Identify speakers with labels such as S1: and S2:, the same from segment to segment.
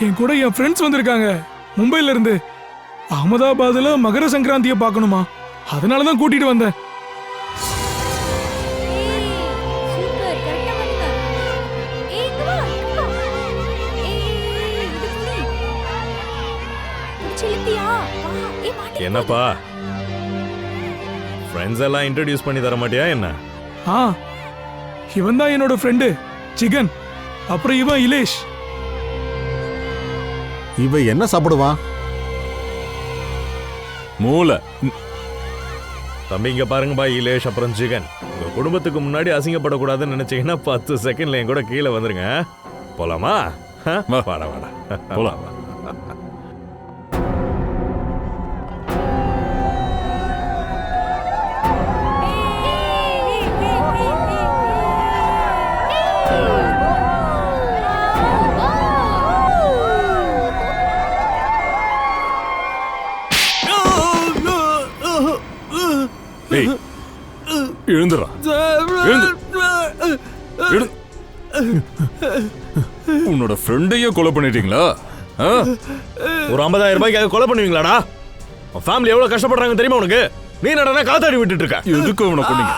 S1: என் கூட என் ஃப்ரெண்ட்ஸ் வந்திருக்காங்க மும்பைல இருந்து. அகமதாபாத்ல மகர சங்கராந்தியை பார்க்கணுமா, அதனாலதான் கூட்டிட்டு வந்தேன்.
S2: என்னப்பா ஃப்ரெண்ட்ஸ் எல்லாம் இன்ட்ரோடியூஸ் பண்ணி தர மாட்டியா என்ன?
S1: இவன் தான் என்னோட ஃப்ரெண்டு சிகன். அப்புறம் இவன் இலேஷ்.
S3: இவன் என்ன சாப்பிடுவான்?
S2: மூளை. தம்பி இங்க பாருங்கப்பா, இலேஷ் அப்புறம் சிகன். உங்க குடும்பத்துக்கு முன்னாடி அசிங்கப்படக்கூடாதுன்னு நினைச்சீங்கன்னா 10 செகண்ட்ல என் கூட கீழே வந்துருங்க. போலாமா? வாடா வாடா போலாம். எழுந்துடா.
S4: உன்னோட ஃப்ரெண்டையே கொலை பண்ணிட்டீங்களா?
S2: ஒரு 50,000 ரூபாய்க்காக கொலை பண்ணுவீங்களாடா? ஃபேமிலி எவ்வளவு கஷ்டப்படுறாங்க தெரியுமா உனக்கு? நீ நடனா காத்தாடி விட்டுட்டு இருக்க.
S4: எதுக்கு அவனை கொன்னீங்க?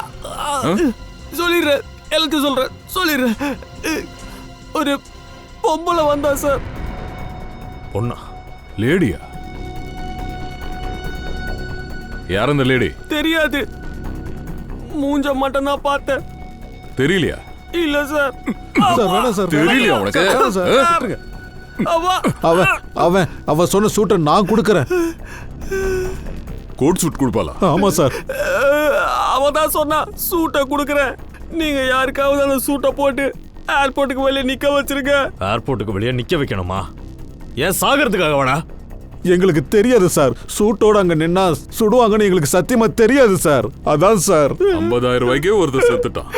S5: சொல்லிடுறேன், எல்லாத்தையும் சொல்றேன், சொல்லிடுறேன். ஒரு பொம்பளை வந்தா சார்.
S2: பொண்ணா?
S4: லேடியா? யார் அந்த லேடி?
S5: தெரியாது, மூஞ்ச மட்டும் தான் பார்த்தேன்.
S4: தெரியலையா?
S5: இல்ல சார்.
S4: தெரியலையா உனக்கு?
S3: அவ சொன்ன சூட்டை நான் கொடுக்கறேன்.
S4: கோட் சூட் கொடுப்பாளா?
S3: ஆமா சார்.
S5: அவ தான் சொன்னா சூட்டை கொடுக்கறேன். நீங்க யாருக்காவது அந்த சூட்டை போட்டு ஏர்போர்ட்டுக்கு வெளியே நிக்க வச்சிருக்க.
S2: ஏர்போர்ட்டுக்கு வெளியே நிக்க வைக்கணுமா? ஏன் சாகிறதுக்காக வாடா?
S3: எங்களுக்கு தெரியாது சார். சூட்டோட அங்க நின்னா சுடுவாங்கன்னு எங்களுக்கு சத்தியமா தெரியாது சார். அதான் சார்.
S4: 50,000 ரூபாய்க்கே ஒருத்தர் செத்துட்டான்.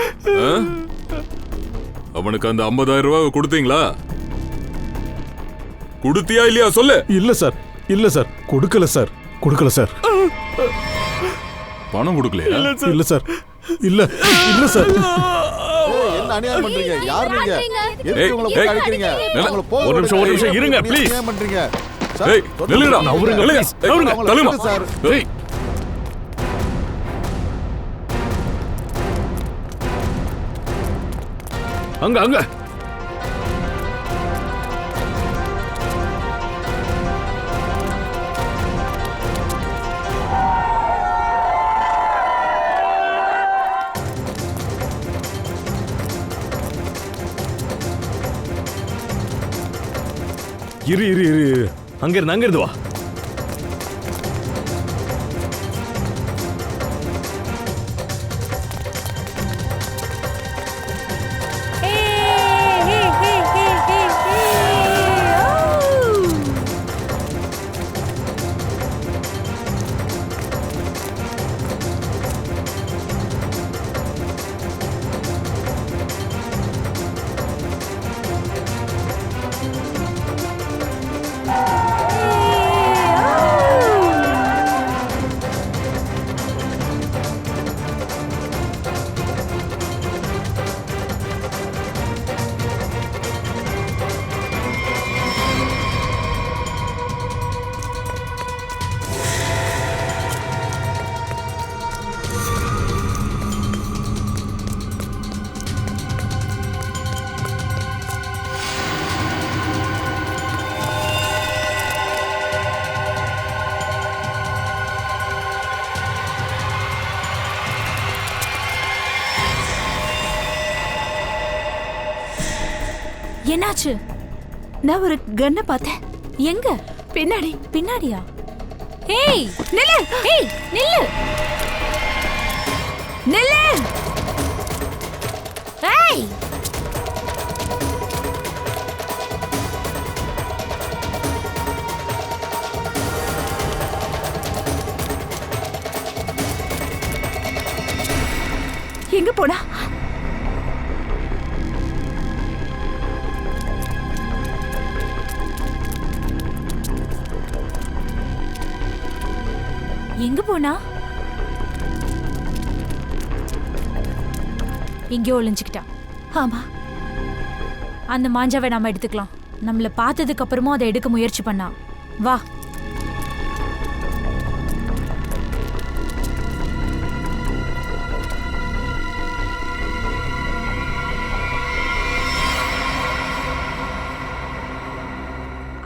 S4: அவனுக்கு அந்த 50,000 ரூபாய் கொடுத்தீங்களா? கொடுத்தியா இல்லையா சொல்லு.
S3: இல்ல சார், இல்ல சார், கொடுக்கல சார், கொடுக்கல சார்.
S4: பணம் கொடுக்கலையா?
S3: இல்ல சார், இல்ல இல்ல சார். என்ன அநியாயம் பண்றீங்க? யார் நீங்க? எதுக்கு உங்களை போய் அடிக்கிறீங்க?
S2: ஒரு நிமிஷம் இருங்க ப்ளீஸ்.
S3: என்ன பண்றீங்க?
S4: ஏய் நில்லுடா. நவுருங்க. தள்ளுமா
S3: சார்.
S4: ஏய்
S2: அங்க அங்க. இரு இரு இரு, அங்கிருந்து வா.
S6: என்னாச்சு? நான் ஒரு கன்ன பார்த்தேன். எங்க? பின்னாடி. பின்னாடியா? ஏய் நில்லு. ஏய் நில்லு நில்லு. ஏய் எங்க போனா? எங்க போனா? இங்கே ஒளிஞ்சுக்கிட்டா. ஆமா, அந்த மாஞ்சாவை நாம எடுத்துக்கலாம். நம்மள பார்த்ததுக்கு அப்புறமும் அதை எடுக்க முயற்சி பண்ணா. வா.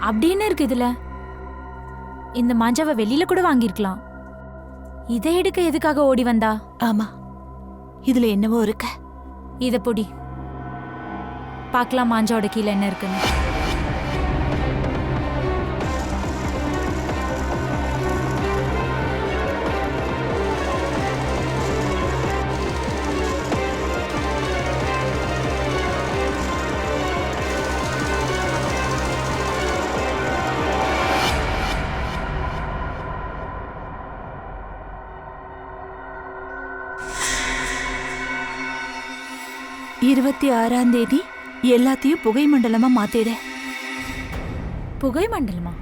S6: அப்படின்னு இருக்கு இதுல. இந்த மாஞ்சாவை வெளியில கூட வாங்கிருக்கலாம். இதை எடுக்க எதுக்காக ஓடி வந்தா?
S7: ஆமா, இதுல என்னவோ இருக்கு.
S6: இத பொடி. பார்க்கலாம் மாஞ்சாவோட கீழே என்ன இருக்குன்னு.
S7: இருபத்தி 6ஆம் தேதி எல்லாத்தையும் புகை மண்டலமா மாத்திடு.
S6: புகை மண்டலமா?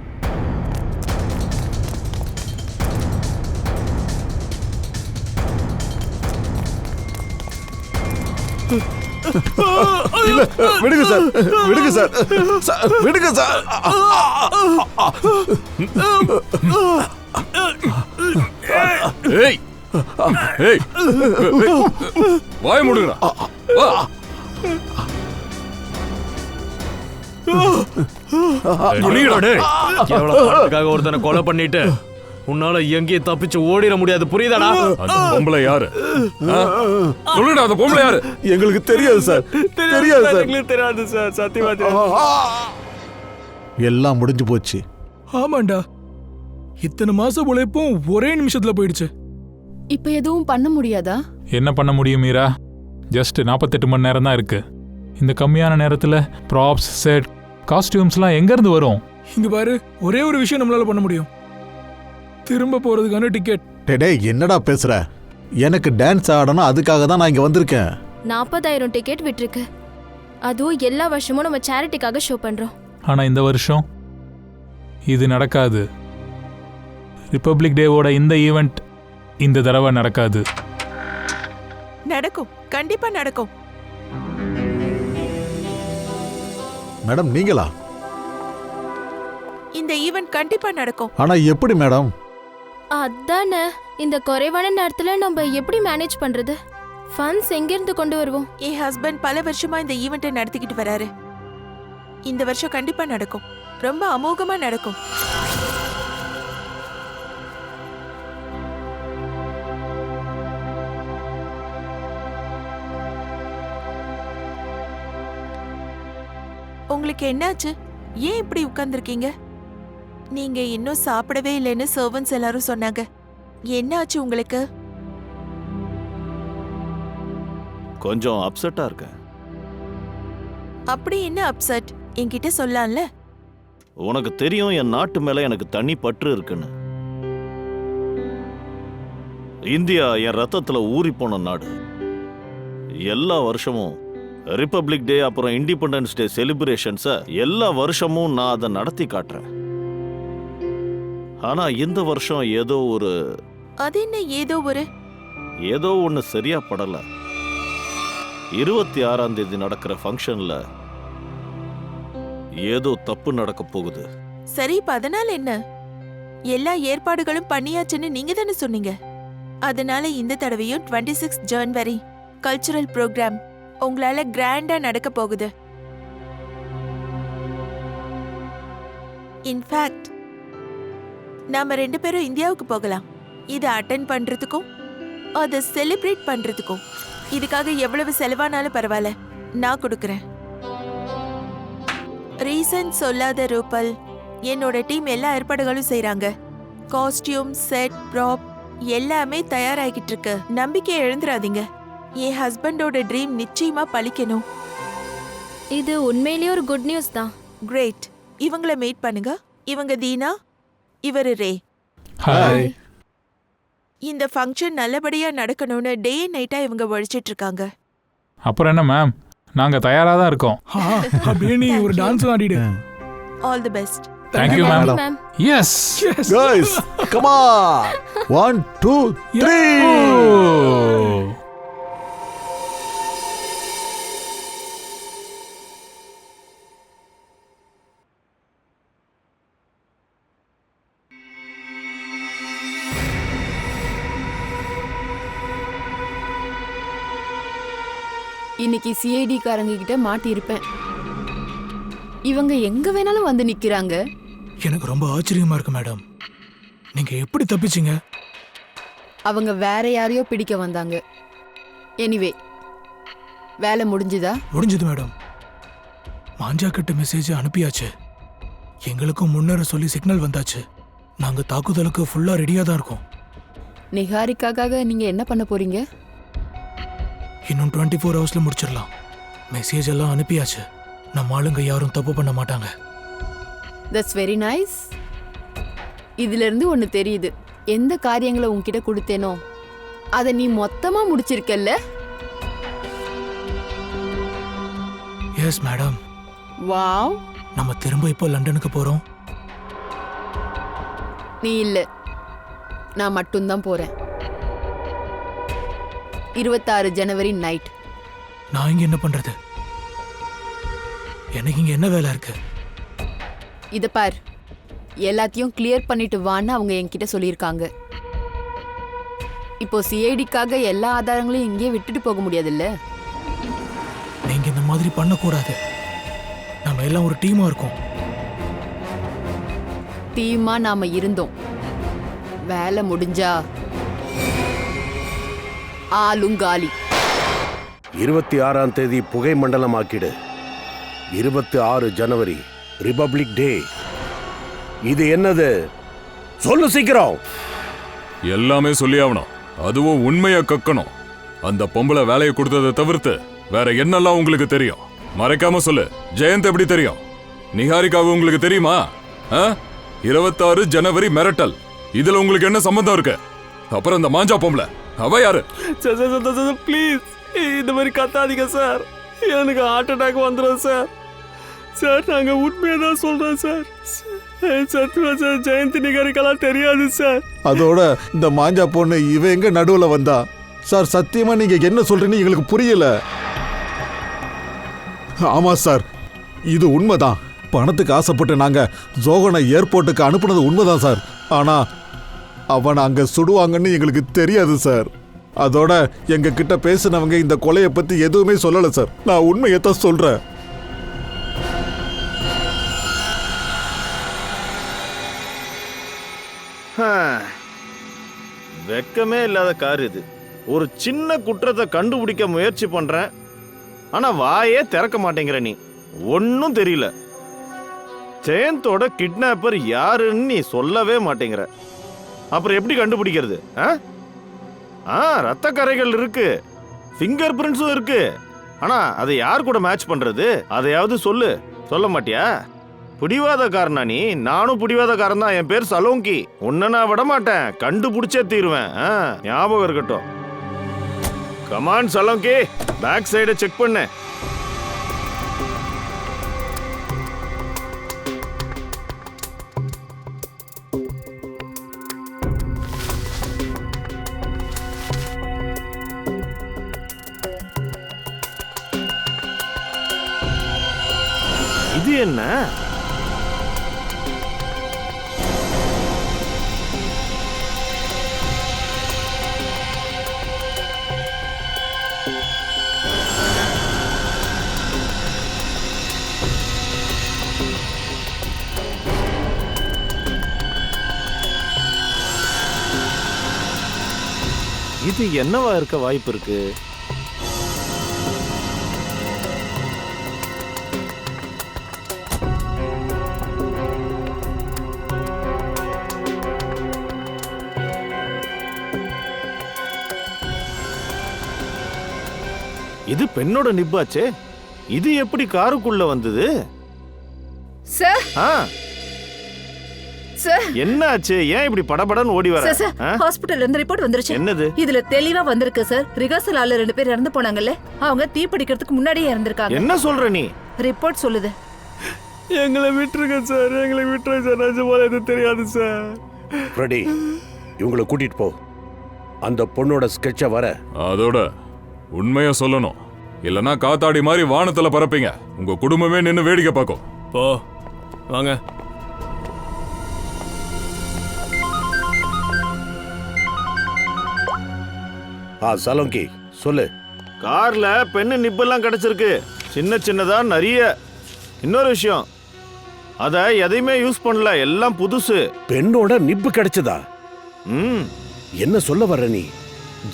S3: இல்ல, விடுங்க சார், விடுங்க சார், விடுங்க சார்.
S4: ஏய் ஏய் வாய் மூடுங்கடா. வா.
S2: ஒருத்தனை கொலை பண்ணிட்டு உன்னால எங்கேயும் தப்பிச்சு ஓடிட முடியாது, புரியுதாடா?
S4: அந்த பொம்பளை யாரு? சொல்லுடா, அந்த பொம்பளை யாரு?
S3: எங்களுக்கு தெரியாது சார், தெரியாது சார்.
S5: எங்களுக்கு தெரியாது சார், சத்தியமா தெரியாது.
S3: எல்லாம் முடிஞ்சு போச்சு.
S1: ஆமாண்டா, இத்தனை மாசம் உழைப்பும் ஒரே நிமிஷத்துல போயிடுச்சு.
S8: இப்ப எதுவும் பண்ண முடியாதா?
S9: என்ன பண்ண முடியும் மீரா? ஜஸ்ட் 48 மணி நேரம் தான் இருக்கு. இந்த கம்மியான நேரத்துல ப்ராப்ஸ், செட், காஸ்டியூம்ஸ்லாம் எங்க இருந்து வரும்?
S1: இங்க பாரு, ஒரே ஒரு விஷயம் நம்மளால பண்ண முடியும். திரும்ப போறதுக்கான டிக்கெட்.
S3: டேய், என்னடா பேசுற? எனக்கு டான்ஸ் ஆடணும், அதுக்காக தான் நான் இங்க வந்திருக்கேன்.
S10: 40,000 டிக்கெட் விட்டுருக்கு. அதுவும் எல்லா வருஷமும் நம்ம சேரிட்டிக்காக ஷோ பண்றோம்.
S9: ஆனா இந்த வருஷம் இது நடக்காது. ரிப்பப்ளிக் டேவோட இந்த ஈவெண்ட் இந்த தடவை நடக்காது.
S7: நடக்கும், கண்டிப்பா நடக்கும்.
S3: மேடம், நீங்களா?
S7: இந்த ஈவெண்ட் கண்டிப்பா நடக்கும்.
S3: ஆனா எப்படி மேடம்?
S10: அதானே, இந்த குறைவான நேரத்துல நம்ம எப்படி மேனேஜ் பண்றது? ஃபண்ட்ஸ் எங்க இருந்து கொண்டு வருவோம்?
S7: என் ஹஸ்பண்ட் பல வருஷமா இந்த ஈவெண்ட்டை நடத்திக்கிட்டு வராரு. இந்த வருஷம் கண்டிப்பா நடக்கும், ரொம்ப அமோகமா நடக்கும். உங்களுக்கு என்னாச்சு? ஏன் இப்படி உட்கார்ந்துருக்கீங்க? நீங்க இன்னும் சாப்பிடவே இல்லைன்னு சர்வன்ட்ஸ் எல்லாரும் சொன்னாங்க. என்னாச்சு உங்களுக்கு?
S11: கொஞ்சம் அப்செட்டா இருக்கேன்.
S7: அப்படி என்ன அப்செட்? என்கிட்ட சொல்லலாம்ல.
S11: உனக்கு தெரியும் என் நாட்டு மேல எனக்கு தனி பற்று இருக்குன்னு. இந்தியா என் ரத்தத்துல ஊறி போன நாடு. எல்லா வருஷமும் ரிப்பப்ளிக் டே அப்புறம் இண்டிபெண்டன்ஸ் டே செலிப்ரேஷன்ஸை எல்லா வருஷமும் நான் அதை நடத்தி காட்டுறேன். ஆனா இந்த வருஷம்
S7: அது என்ன
S11: ஏதோ ஒன்று சரியா படல. 26ஆம் தேதி நடக்கிற ஃபங்க்ஷன்ல ஏதோ தப்பு நடக்க போகுது.
S7: சரி, இப்ப அதனால என்ன? எல்லா ஏற்பாடுகளும் பண்ணியாச்சுன்னு நீங்க தானே சொன்னீங்க. அதனால இந்த தடவையும் 26 ஜனவரி கல்ச்சுரல் ப்ரோக்ராம் உங்களால கிராண்டா நடக்க போகுது. இன்ஃபேக்ட் நாம 2 பேரும் இந்தியாவுக்கு போகலாம். இதை அட்டென்ட் பண்றதுக்கும் அதை செலிப்ரேட் பண்றதுக்கும். இதுக்காக எவ்வளவு செலவானாலும் பரவாயில்ல, நான் கொடுக்கறேன். ரீசன் சொல்லாத ரூபல், என்னோட டீம் எல்லா ஏற்பாடுகளும் செய்றாங்க. காஸ்டியூம், செட், ப்ராப் எல்லாமே தயாராகிட்டு இருக்கு. நம்பிக்கையை எழுந்துராதீங்க. என் ஹஸ்பண்டோட ட்ரீம் நிச்சயமா பலிக்கணும்.
S10: இது உண்மையிலேயே ஒரு குட் நியூஸ் தான்.
S7: கிரேட். இவங்கள மீட் பண்ணுங்க. இவங்க தீனா, இவரு ரே.
S9: ஹாய்.
S7: இந்த ஃபங்க்ஷன் நல்லபடியா நடக்கணும்னு டே அண்ட் நைட்டா இவங்க உழைச்சிட்டு இருக்காங்க.
S9: அப்புறம் என்ன மேம், நாங்க தயாரா தான் இருக்கோம்.
S1: அப்படியே நீ ஒரு டான்ஸ் ஆடிடு.
S7: All the best.
S9: Thank you ma'am.
S10: Ma'am.
S9: Yes.
S3: Guys, come on. 1 2 3.
S8: இன்னைக்கு சிஐடி காரங்க கிட்ட மாட்டியிருப்பேன். இவங்க எங்க வேணாலும் வந்து நிக்கிறாங்க.
S1: எனக்கு ரொம்ப ஆச்சரியமா இருக்கு மேடம். நீங்க எப்படி தப்பிச்சீங்க?
S8: அவங்க வேற யாரையோ பிடிக்க வந்தாங்க. எனிவே, வேலை முடிஞ்சுதா?
S1: முடிஞ்சது மேடம். மாஞ்சா கிட்ட மெசேஜ் அனுப்பியாச்சு. எங்களுக்கும் முன்னேற சொல்லி சிக்னல் வந்தாச்சு. நாங்க தாக்குதலுக்கு ஃபுல்லா ரெடியா தான் இருக்கோம்.
S8: நிகாரிக்காக நீங்க என்ன பண்ண போறீங்க?
S1: இன்னும் 24 ஹவர்ஸ்ல முடிச்சிடலாம். மெசேஜ் எல்லாம் அனுப்பியாச்சு. நம்ம ஆளுங்க யாரும் தப்பு பண்ண மாட்டாங்க.
S8: That's very nice. இதுல இருந்து ஒண்ணு தெரியுது. எந்த காரியங்களை உன்கிட்ட கொடுத்தேனோ அதை நீ மொத்தமா முடிச்சிருக்கல்ல?
S1: Yes madam.
S8: வாவ்.
S1: நம்ம திரும்ப இப்போ லண்டனுக்கு போறோம்.
S8: நீ இல்ல, நான் மட்டும்தான் போறேன். 26 ஜனவரி நைட்.
S1: நான் இங்க என்ன பண்றது? எனக்கு இங்க என்ன வேலை இருக்கு?
S8: இத பார், எல்லாத்தையும் கிளியர் பண்ணிட்டு வான்னு அவங்க என்கிட்ட சொல்லியிருக்காங்க. இப்போ சிஐடிக்காக எல்லா ஆதாரங்களையும் இங்கேயே விட்டுட்டு போக முடியாதுல்ல?
S1: நீங்க இந்த மாதிரி பண்ணக்கூடாது. நம்ம எல்லாம் ஒரு டீமா இருக்கோம்.
S8: டீமா நாம இருந்தோம். வேலை முடிஞ்சா ஆளுங்காலி.
S12: 26ஆம் தேதி புகை மண்டலமாக்கிடு. 26 ஜனவரி ரிபப்ளிக் டே. இது என்னது? சொல்லு சீக்கிரம்.
S4: எல்லாமே சொல்லி ஆகணும். அதுவும் உண்மையை கக்கணும். அந்த பொம்பளை வேலையை கொடுத்ததை தவிர்த்து வேற என்னெல்லாம் உங்களுக்கு தெரியும்? மறைக்காம சொல்லு. ஜெயந்த் எப்படி தெரியும்? நிகாரிகாவை உங்களுக்கு தெரியுமா? 26 ஜனவரி மிரட்டல். இதுல உங்களுக்கு என்ன சம்பந்தம் இருக்கு? அப்புறம் அந்த மாஞ்சா பொம்பளை அவ யாரு?
S5: ப்ளீஸ் இந்த மாதிரி கத்தாதீங்க சார். எனக்கு ஹார்ட் அட்டாக் வந்துடும் சார். சார் நாங்க உண்மையை தான் சொல்றோம் சார். சத்யா சார், ஜெயந்த் நிகாரிகெல்லாம் தெரியாது சார்.
S3: அதோட இந்த மாஞ்சா பொண்ணு இவ எங்க நடுவுல வந்தா? சார் சத்தியமா நீங்க என்ன சொல்றீங்கன்னு எங்களுக்கு புரியல. ஆமா சார், இது உண்மைதான். பணத்துக்கு ஆசைப்பட்டு நாங்க ஜோகனை ஏர்போர்ட்டுக்கு அனுப்புனது உண்மைதான் சார். ஆனா அவனை அங்க சுடுவாங்கன்னு எங்களுக்கு தெரியாது சார். அதோட எங்க கிட்ட பேசினவங்க இந்த கொலையை பத்தி எதுவுமே சொல்லல சார். நான் உண்மையத்தான் சொல்றேன்.
S11: வெக்கமே இல்லாத கார் இது. ஒரு சின்ன குற்றத்தை கண்டுபிடிக்க முயற்சி பண்றேன், ஆனா வாயே திறக்க மாட்டேங்கிற நீ. ஒன்னும் தெரியல. ஜெயந்தோட கிட்னாப்பர் யாருன்னு நீ சொல்லவே மாட்டேங்கிற. அப்புறம் எப்படி கண்டுபிடிக்கிறது? ரத்த கரைகள் இருக்கு, ஃபிங்கர் பிரிண்ட்ஸும் இருக்கு. ஆனா அதை யார் கூட மேட்ச் பண்றது? அதையாவது சொல்லு. சொல்ல மாட்டியா? பிடிவாதக்காரனா நீ? நானும் பிடிவாதக்காரன் தான். என் பேர் சலோங்கி. உன்னை நான் விட மாட்டேன். கண்டுபிடிச்சே தீருவேன். ஞாபகம் இருக்கட்டும். கமான் சலோங்கி, பேக் சைடை செக் பண்ணு. இது என்ன? இது என்னவா இருக்க வாய்ப்பு இருக்கு? இது பெண்ணோட நிப்பாச்சே. இது எப்படி காருக்குள்ள வந்தது?
S8: சார் சார்,
S11: என்ன ஆச்சு? ஏன் இப்படி படபடன்னு ஓடி வர?
S13: ஹாஸ்பிடல்ல இருந்து ரிப்போர்ட் வந்துருச்சு.
S11: என்னது?
S13: இதுல தெளிவா வந்திருக்கு சார். ரிகர்சல் ஆளு 2 பேர் இறந்து போனாங்கல்ல, அவங்க தீ பிடிக்கிறதுக்கு முன்னாடியே இறந்திருக்காங்க.
S11: என்ன சொல்ற நீ?
S13: ரிப்போர்ட் சொல்லுது.
S5: எங்களை விட்டுருங்க சார், எங்களை விட்டுருங்க சார். நிஜமால இது தெரியாது சார்.
S12: ஃப்ரெடி, இவங்களை கூட்டிட்டு போ. அந்த பொண்ணோட ஸ்கெட்ச வர.
S4: அதோட உண்மையை சொல்லணும். இல்லனா காத்தாடி மாதிரி வானத்துல பறப்பீங்க. உங்க குடும்பமே நின்னு வேடிக்கை பார்க்கும்.
S5: போ வாங்க.
S12: சலோங்கி சொல்லு.
S11: கார்ல பெண்ணு நிப்பெல்லாம் கிடைச்சிருக்கு, சின்ன சின்னதா நிறைய. இன்னொரு விஷயம், அத எதையுமே யூஸ் பண்ணல, எல்லாம் புதுசு.
S12: பெண்ணோட நிப்பு கிடைச்சதா? என்ன சொல்ல வர்ற நீ?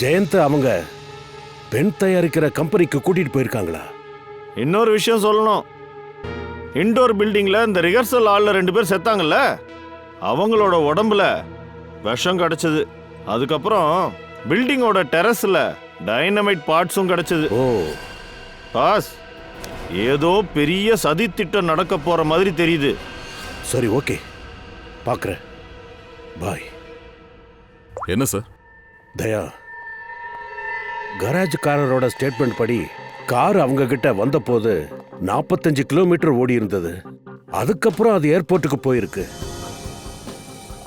S12: ஜெயந்த் அவங்க பெண் தயாரிக்கிற கம்பெனிக்கு கூட்டிட்டு போயிருக்காங்களா?
S11: இன்னொரு விஷயம் சொல்லணும், இன்டோர் பில்டிங்ல இந்த ரிஹர்சல் ஹால்ல 2 பேர் செத்தாங்கல்ல, அவங்களோட உடம்புல விஷம் கிடைச்சது. அதுக்கப்புறம் பில்டிங்கோட டெரஸ்ல டைனமைட் பார்ட்ஸும் கிடைச்சது.
S12: ஓ
S11: பாஸ், ஏதோ பெரிய சதி திட்டம் நடக்க போற மாதிரி தெரியுது.
S12: சரி, ஓகே, பார்க்குறேன். பாய்.
S4: என்ன சார்?
S12: தயா, கராஜ்காரரோட ஸ்டேட்மெண்ட் படி கார் அவங்க கிட்ட வந்தபோது 45 கிலோமீட்டர் ஓடி இருந்தது. அதுக்கப்புறம் அது ஏர்போர்ட்டுக்கு போயிருக்கு.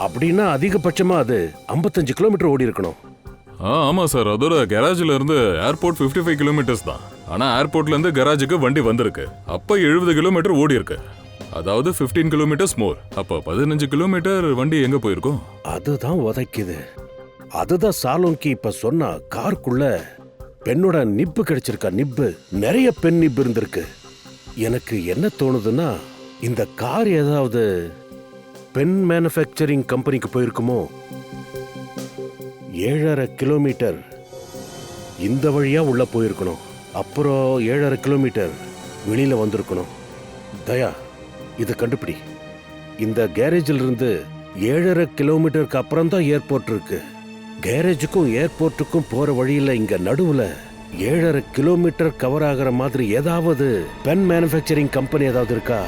S12: அப்படின்னா அதிகபட்சமா அது 55 கிலோமீட்டர் ஓடி இருக்கணும்.
S4: ஆமா சார், அதோட கேரேஜ்ல இருந்து ஏர்போர்ட் 55 கிலோமீட்டர்ஸ் தான். ஆனா ஏர்போர்ட்ல இருந்து கராஜுக்கு வண்டி வந்திருக்கு. அப்ப 70 கிலோமீட்டர் ஓடி இருக்கு. அதாவது 15 கிலோமீட்டர்ஸ் மோர். அப்ப 15 கிலோமீட்டர் வண்டி எங்க போயிருக்கும்?
S12: அதுதான் உதைக்குது. அதுதான் சாலோங்கி இப்ப சொன்னா. காருக்குள்ள பெண்ணோட நிப்பு கிடைச்சிருக்கா. நிப்பு, நிறைய பெண் நிப்பு இருந்திருக்கு. எனக்கு என்ன தோணுதுன்னா, இந்த கார் ஏதாவது பென் மேனுஃபேக்சரிங் கம்பெனிக்கு போயிருக்குமோ. 7.5 கிலோமீட்டர் இந்த வழியா உள்ள போயிருக்கணும். அப்புறம் 7.5 கிலோமீட்டர் வெளியில வந்திருக்கணும். தயா, இதை கண்டுபிடி. இந்த கேரேஜில் இருந்து 7.5 கிலோமீட்டருக்கு அப்புறம் தான் ஏர்போர்ட் இருக்கு. கேரேஜுக்கும் ஏர்போர்ட்டுக்கும் போற வழியில இங்க நடுவுல 7.5 கிலோமீட்டர் கவர் ஆகிற மாதிரி ஏதாவது பென் மேனுஃபேக்சரிங் கம்பெனி ஏதாவது இருக்கா?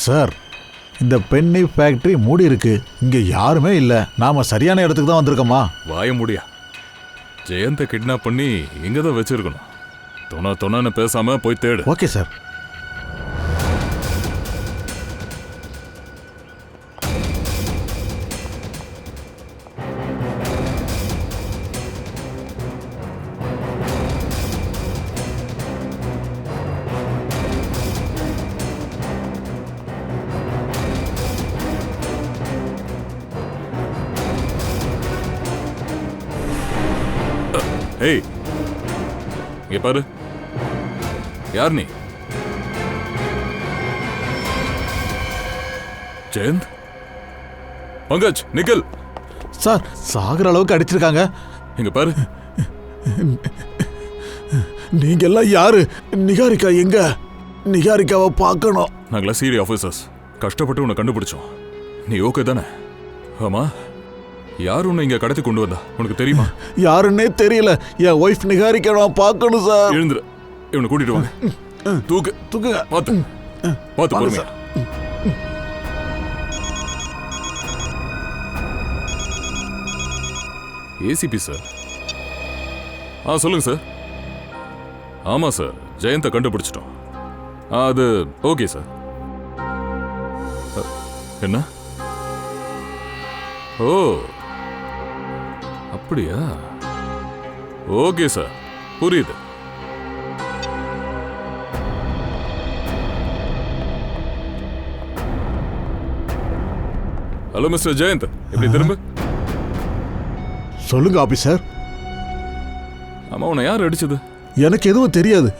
S3: சார், இந்த பெண்ணை ஃபேக்டரி மூடி இருக்கு. இங்க யாருமே இல்ல. நாம சரியான இடத்துக்கு தான் வந்திருக்கோமா?
S4: வாய முடியா. ஜெயந்த கிட்னாப் பண்ணி இங்க தான் வச்சிருக்கணும். தொணன்னு பேசாம போய் தேடு.
S3: Okay sir.
S4: ஏய், இங்க பாரு. யார் நீ? ஜெயந்த், பங்கஜ், நிக்கல்.
S3: சார், சாகர அளவுக்கு அடிச்சிருக்காங்க.
S4: இங்க பாரு.
S3: நீங்க எல்லாம் யாரு? நிகாரிகா எங்க? நிகாரிகாவை பார்க்கணும்.
S4: நாங்களா சிடி ஆஃபீஸர்ஸ் கஷ்டப்பட்டு உன்னை கண்டுபிடிச்சோம். நீ ஓகே தானே? ஆமா, யார் உன்னை இங்க கடத்தி கொண்டு வந்தா உனக்கு தெரியுமா?
S3: யாருன்னே தெரியல. என் ஒய்ஃப் நிகாரிகா நான் பார்க்கணும் சார்.
S4: எழுந்துரு, இவனை கூட்டிட்டு வாங்க. தூக்குங்க. பார்த்து பொறுமையா. ACP sir. சொல்லுங்க சார். ஆமா சார், ஜெயந்த கண்டுபிடிச்சிட்டோம். அது ஓகே சார். என்ன? ஓ, அப்படியா? ஓகே சார், புரியுது. ஹலோ மிஸ்டர் ஜெயந்த், எப்படி திரும்ப?
S3: சொல்லுங்க ஆபீசர்.
S4: ஆமா, உன்னை யார் அடிச்சது?
S3: எனக்கு எதுவும் தெரியாது.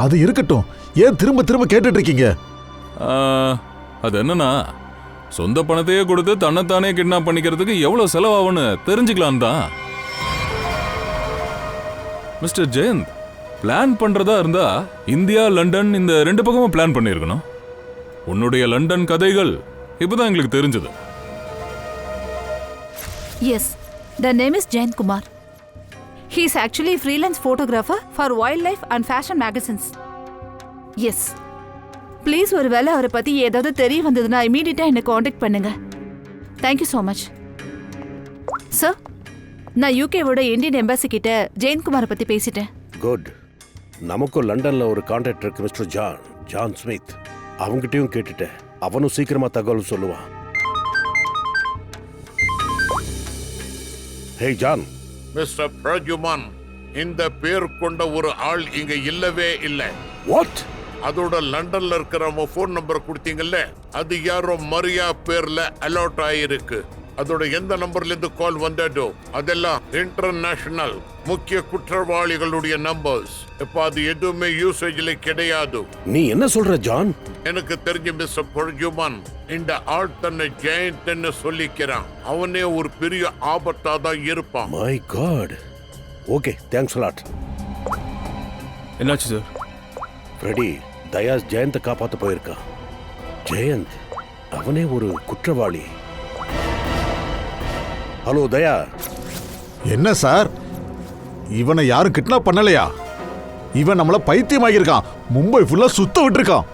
S3: அது இருக்கட்டும், ஏன் திரும்ப திரும்ப கேட்டுட்டு இருக்கீங்க?
S4: அது என்னன்னா, சொந்த பணத்தையே கொடுத்து தன்னைத்தானே கிட்னாப் பண்ணிக்கிறதுக்கு எவ்வளவு செலவாகும்னு தெரிஞ்சுக்கலாம் தான். மிஸ்டர் ஜெயந்த், பிளான் பண்றதா இருந்தா இந்தியா லண்டன் இந்த 2 பக்கமும் பிளான் பண்ணிருக்கணும். உன்னுடைய லண்டன் கதைகள் இப்பதான் எங்களுக்கு தெரிஞ்சது.
S13: Yes, the name is Jayanth Kumar. He is actually a freelance photographer for wildlife and fashion magazines. Yes. Please, ஒரு வேளை அவரை பற்றி ஏதாவது தெரிய வந்ததுன்னா இமீடியட்டாக என்னை காண்டாக்ட் பண்ணுங்க. Thank you so much sir. நான் யூகேவோட இந்தியன் எம்பசி கிட்ட ஜெயந்த்குமாரை பற்றி பேசிட்டேன்.
S12: குட். நமக்கும் லண்டன்ல ஒரு கான்ட்ராக்ட் இருக்கு மிஸ்டர் ஜான் ஸ்மித். அவங்ககிட்டயும் கேட்டுட்டேன். அவனும் சீக்கிரமா தகவல் சொல்லுவான். ஹே ஜான்.
S14: மிஸ்டர் பிரஜுமன், இந்த பேர் கொண்ட ஒரு ஆள் இங்க இல்லவே இல்லை.
S12: வாட்?
S14: அதோட லண்டன்ல இருக்கிற போன் நம்பர் கொடுத்தீங்கல்ல, அது யாரோ மரியா பேர்ல அலர்ட் ஆயிருக்கு. அதோட எந்த நம்பர்ல இருந்து கால் வந்ததோ அதெல்லாம் இன்டர்நேஷனல் முக்கிய குற்றவாளிகளுடைய நம்பர்ஸ். இப்ப அது எதுவுமே யூசேஜ்ல கிடையாது.
S12: நீ என்ன சொல்ற ஜான்?
S14: எனக்கு தெரிஞ்ச மிஸ்டர் பிரஜுமன், இந்த ஆள் தன்னை ஜெயந்த்னு சொல்லிக்கிறான். அவனே ஒரு பெரிய ஆபத்தா தான் இருப்பான்.
S12: My god. Okay, thanks a lot.
S5: என்னாச்சு சார்?
S12: ஃப்ரெடி, தயாஸ் ஜெயந்தை காப்பாத்த போயிருக்கான். ஜெயந்த் அவனே ஒரு குற்றவாளி. ஹலோ தயா.
S3: என்ன சார், இவனை யாரும் கிட்னாப் பண்ணலையா? இவன் நம்மள பைத்தியமாகியிருக்கான். மும்பை ஃபுல்லா சுத்த விட்டுருக்கான்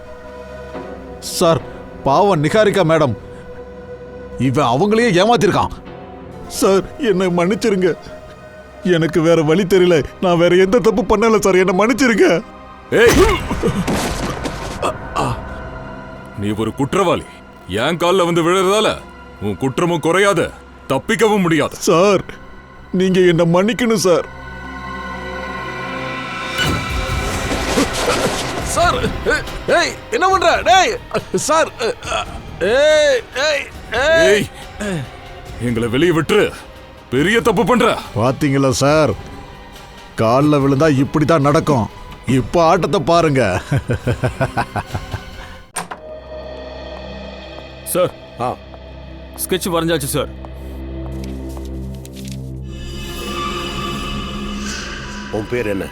S3: சார். பாவம் நிகாரிகா மேடம், இவன் அவங்களையே ஏமாத்திருக்கான் சார். என்னை மன்னிச்சிருங்க. எனக்கு வேற வழி தெரியல. நான் வேற எந்த தப்பு பண்ணல சார். என்ன மன்னிச்சிருங்க.
S4: நீ ஒரு குற்றவாளி. என் கால்ல வந்து விழுறதால உன் குற்றமும் குறையாது, தப்பிக்கவும் முடியாது.
S3: சார், நீங்க என்ன மன்னிக்கணும் சார்.
S2: சார், ஏய் என்ன பண்ற? டேய் சார்,
S4: ஏய் எங்களை வெளியே விட்டுரு. பெரிய தப்பு பண்ற.
S3: பாத்தீங்களா சார், காலில் விழுந்தா இப்படித்தான் நடக்கும். இப்ப ஆட்டத்தை பாருங்க.
S5: சார், ஸ்கெட்ச் வரைஞ்சாச்சு சார்.
S12: உன் பேர் என்ன?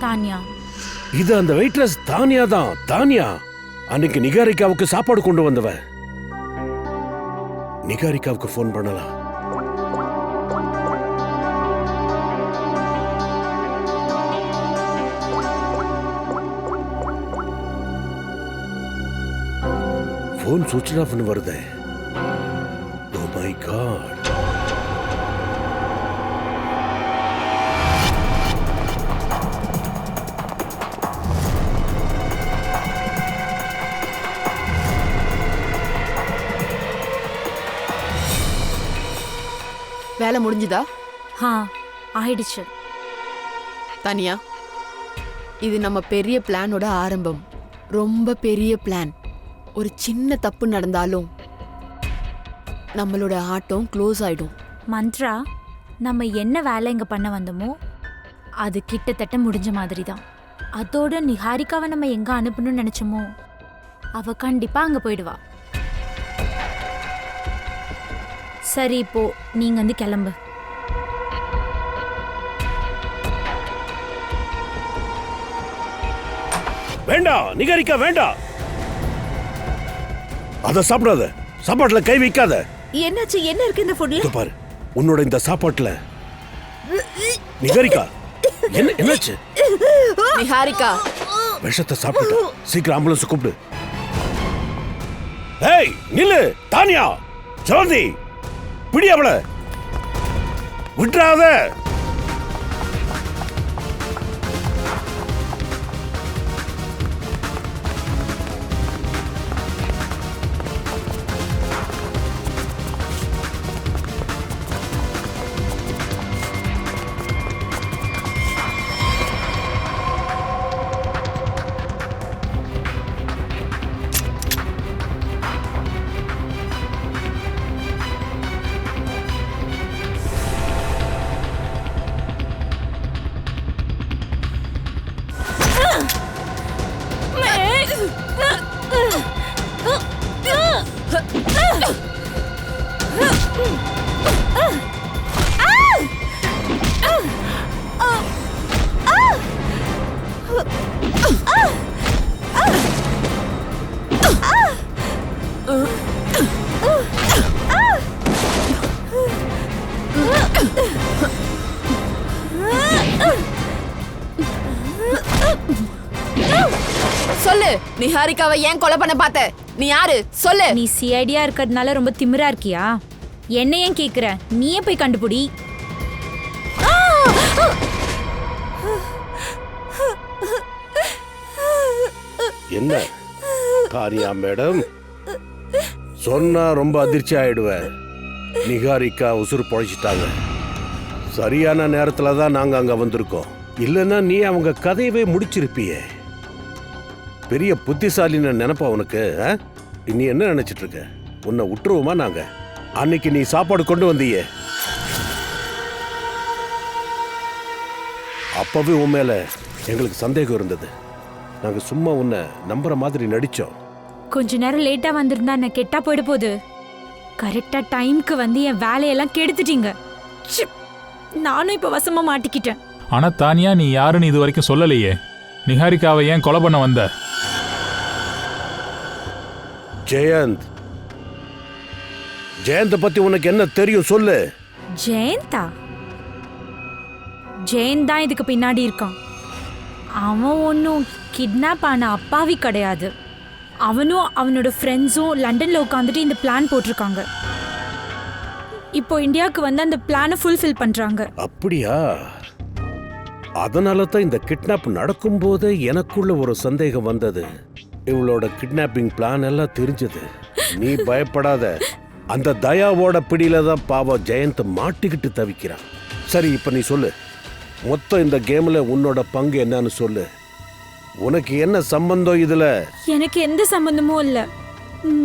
S6: தானியா.
S12: இது அந்த வெயிட்ரஸ் தானியா தான். தானியா அன்னைக்கு நிகாரிகாவுக்கு சாப்பாடு கொண்டு வந்தவ. நிகாரிகாவுக்கு ஃபோன் பண்ணலாம். ஃபோன் சுவிட்ச் ஆஃப்னு வருதே. Oh my god.
S8: வேலை முடிஞ்சுதா?
S6: ஆயிடுச்சு.
S8: தனியா, இது நம்ம பெரிய பிளானோட ஆரம்பம். ரொம்ப பெரிய பிளான். ஒரு சின்ன தப்பு நடந்தாலும் நம்மளோட ஆட்டம் க்ளோஸ் ஆயிடும்.
S6: மந்த்ரா, நம்ம என்ன வேலை இங்க பண்ண வந்தோமோ அது கிட்டத்தட்ட முடிஞ்ச மாதிரி தான். அதோட நிஹாரிகாவை நம்ம எங்க அனுப்பணும்னு நினைச்சோமோ அவ கண்டிப்பா அங்க போயிடுவா. சரி, இப்போ நீங்க வந்து கிளம்பு.
S12: வேண்டாம் நிகாரிகா, வேண்டாம். அத சாப்பிடாத. சாப்பாட்டுல கை வைக்காத.
S13: என்னாச்சு? என்ன இருக்கு இந்த ஃபுட்ல?
S12: பாரு, உன்னோட இந்த சாப்பாட்டுல. நிகாரிகா, என்னாச்சு?
S8: நிகாரிகா
S12: விஷத்தை சாப்பிட்டு சீக்கிரம் ஆம்புலன்ஸ் கூப்பிடு. ஏய் நில்லு. தானியா, ஜோதி, பிடி அவள. விட்டுறாத.
S8: சொல்லு, நிஹாரிகாவை ஏன் கொலை பண்ண பார்த்த? நீ யாரு? சொல்லு.
S6: நீ சிஐடியா இருக்கிறதுனால ரொம்ப திமிரா இருக்கியா? என்ன ஏன் கேக்குற? நீயே போய் கண்டுபிடி.
S12: என்ன தானியா மேடம் சொன்னா ரொம்ப அதிர்ச்சி ஆயிடுவேன். நிகாரிகா உசுறு பொழைச்சிட்டாங்க. சரியான நேரத்துல தான் நாங்க அங்க வந்திருக்கோம். இல்லைன்னா நீ அவங்க கதையவே முடிச்சிருப்பியே. பெரிய புத்திசாலின்னு நினைப்பா உனக்கு. நீ என்ன நினைச்சிட்டு இருக்க? உன்னை விட்டுருவோமா நாங்க? அன்னைக்கு நீ சாப்பாடு கொண்டு வந்தியே, அப்பவே உன் மேல எங்களுக்கு சந்தேகம் இருந்தது. நாங்க சும்மா உன்னை நம்புற மாதிரி நடிச்சோம்.
S6: கொஞ்ச நேரம் லேட்டா வந்திருந்தா நான் கெட்டா போயிட போகுது. கரெக்டா டைம்க்கு வந்து என் வேலையெல்லாம் கெடுத்துட்டீங்க. ச்சீ, நானும் இப்ப வசமா மாட்டிக்கிட்டேன்.
S9: ஆனா தானியா, நீ யாருன்னு இது வரைக்கும் சொல்லலையே. நிஹாரிகாவை ஏன் கொலை பண்ண வந்த?
S12: ஜெயந்த், ஜெயந்த பத்தி உனக்கு என்ன தெரியும் சொல்லு.
S6: ஜெயந்தா? ஜெயந்த் தான் இதுக்கு பின்னாடி இருக்கான். அவன் ஒன்றும் கிட்னாப் ஆன அப்பாவி கிடையாது. அவனும் அவனோட ஃப்ரெண்ட்ஸும் லண்டன்ல உட்காந்துட்டு இந்த பிளான் போட்டிருக்காங்க. இப்போ இந்தியாவுக்கு வந்து அந்த பிளானை ஃபுல்ஃபில் பண்றாங்க.
S12: அப்படியா? அதனால தான் இந்த கிட்னாப் நடக்கும்போது எனக்குள்ள ஒரு சந்தேகம் வந்தது. இவளோட கிட்னாப்பிங் பிளான் எல்லாம் தெரிஞ்சது. நீ பயப்படாத. அந்த தயாவோட பிடியில தான் பாவம் ஜெயந்த் மாட்டிக்கிட்டு தவிக்கிறான். சரி, இப்ப நீ சொல்லு, மொத்தம் இந்த கேம்ல உன்னோட பங்கு என்னன்னு சொல்லு. உனக்கு என்ன சம்பந்தம் இதுல?
S6: எனக்கு எந்த சம்பந்தமும் இல்லை.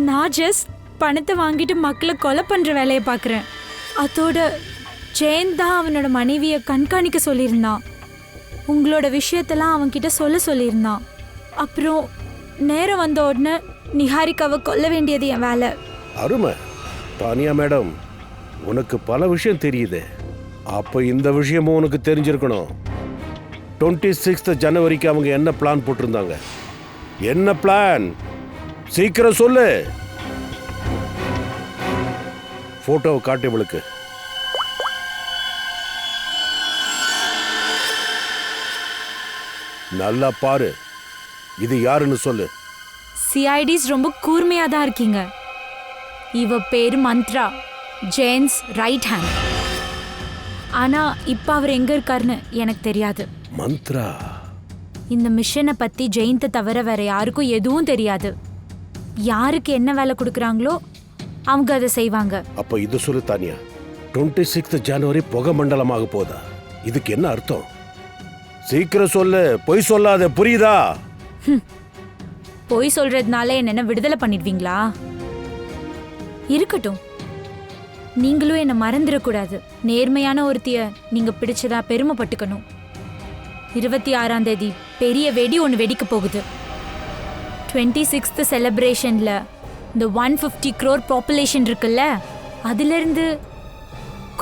S6: நான் ஜஸ்ட் பணத்தை வாங்கிட்டு மக்களை கொலை பண்ற வேலையை பார்க்குறேன். அதோட ஜெயந்த் தான் அவனோட மனைவியை கண்காணிக்க சொல்லியிருந்தான். உங்களோட விஷயத்தெல்லாம் அவன்கிட்ட சொல்லியிருந்தான். அப்புறம் நேரம் வந்த உடனே நிஹாரிகாவை கொல்ல வேண்டியது என் வேலை.
S12: அருமை. தானியா மேடம், உனக்கு பல விஷயம் தெரியுது. அப்ப இந்த விஷயமும் உனக்கு தெரிஞ்சிருக்கணும். 26 ஜனவரிக்கு அவங்க என்ன பிளான் போட்டிருந்தாங்க? என்ன பிளான்? சீக்கிரம் சொல்லு. போட்டோவை காட்டு இவளுக்கு. நல்லா பாரு. இது யாருன்னு சொல்லு.
S6: சிஐடிஸ் ரொம்ப கூர்மையா தான் இருக்கீங்க. இவ பேரு மந்த்ரா, ஜெயந்த்ஸ் ரைட் ஹேண்ட். ஆனா இப்ப அவர் எங்க இருக்காருன்னு எனக்கு தெரியாது.
S12: மந்த்ரா?
S6: இந்த மிஷனை பத்தி ஜெயந்தை தவிர வேற யாருக்கும் எதுவும் தெரியாது. யாருக்கு என்ன வேலை கொடுக்குறாங்களோ அவங்க அதை செய்வாங்க.
S12: அப்ப இது சொல்லு தானியா, 26 ஜனவரி புகை மண்டலமாக போதா? இதுக்கு என்ன அர்த்தம்? சீக்கிரம் சொல்லு, பொய் சொல்லாத, புரியுதா?
S6: பொய் சொல்றதுனால என்ன விடுதலை பண்ணிடுவீங்களா? இருக்கட்டும், நீங்களும் என்ன மறந்துடக்கூடாது. நேர்மையான ஒருத்திய நீங்க பிடிச்சதா பெருமைப்பட்டுக்கணும். 26ஆம் தேதி பெரிய வெடி ஒன்று வெடிக்க போகுது. 26th செலிப்ரேஷன்ல இந்த 150 crore பாப்புலேஷன் இருக்குல்ல, அதுல இருந்து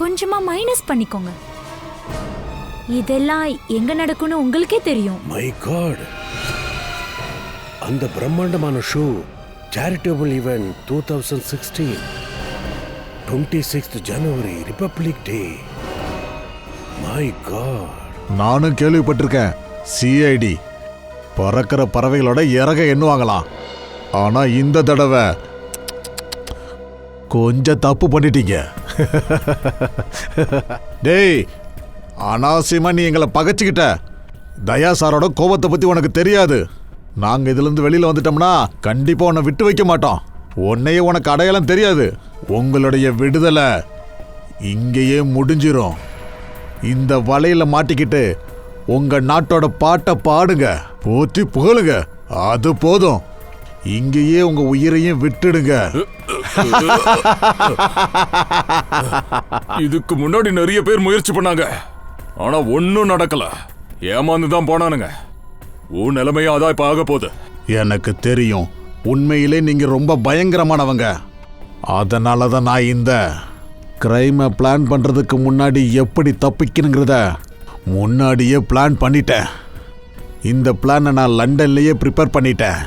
S6: கொஞ்சமா மைனஸ் பண்ணிக்கோங்க. இதெல்லாம் எங்க நடக்கும்னு உங்களுக்கே தெரியும்.
S12: மை காட், அந்த பிரம்மாண்டமான show charitable event 2016, 26th January, republic day. My god.
S3: நானும் கேள்விப்பட்டிருக்கேன். சிஐடி பறக்கிற பறவைகளோட இறக எண்ணுவாங்களாம். ஆனா இந்த தடவை கொஞ்சம் தப்பு பண்ணிட்டீங்க. டேய், அனாவசியமா நீ எங்களை பகைச்சுக்கிட்ட. தயா சாரோட கோபத்தை பத்தி உனக்கு தெரியாது. நாங்க இதுல இருந்து வெளியில வந்துட்டோம்னா கண்டிப்பா உன்னை விட்டு வைக்க மாட்டோம். உன்னையே உனக்கு அடையாளம் தெரியாது. உங்களுடைய விடுதலை இங்கேயே முடிஞ்சிரும். இந்த வலையில மாட்டிக்கிட்டு உங்க நாட்டோட பாட்டை பாடுங்க, போத்தி புகழுங்க, அது போதும். இங்கேயே உங்க உயிரையும் விட்டுடுங்க.
S4: இதுக்கு முன்னாடி நிறைய பேர் முயற்சி பண்ணாங்க, ஆனா ஒன்னும் நடக்கல. ஏமாந்து தான் போனானுங்க. உன் நிலைமையா அதான் இப்ப ஆக போகுது.
S3: எனக்கு தெரியும், உண்மையிலே நீங்க ரொம்ப பயங்கரமானவங்க. அதனாலதான் நான் இந்த கிரைமை பிளான் பண்றதுக்கு முன்னாடி எப்படி தப்பிக்கணுங்கிறத முன்னாடியே பிளான் பண்ணிட்டேன். இந்த பிளானை நான் லண்டன்லயே ப்ரிப்பேர் பண்ணிட்டேன்.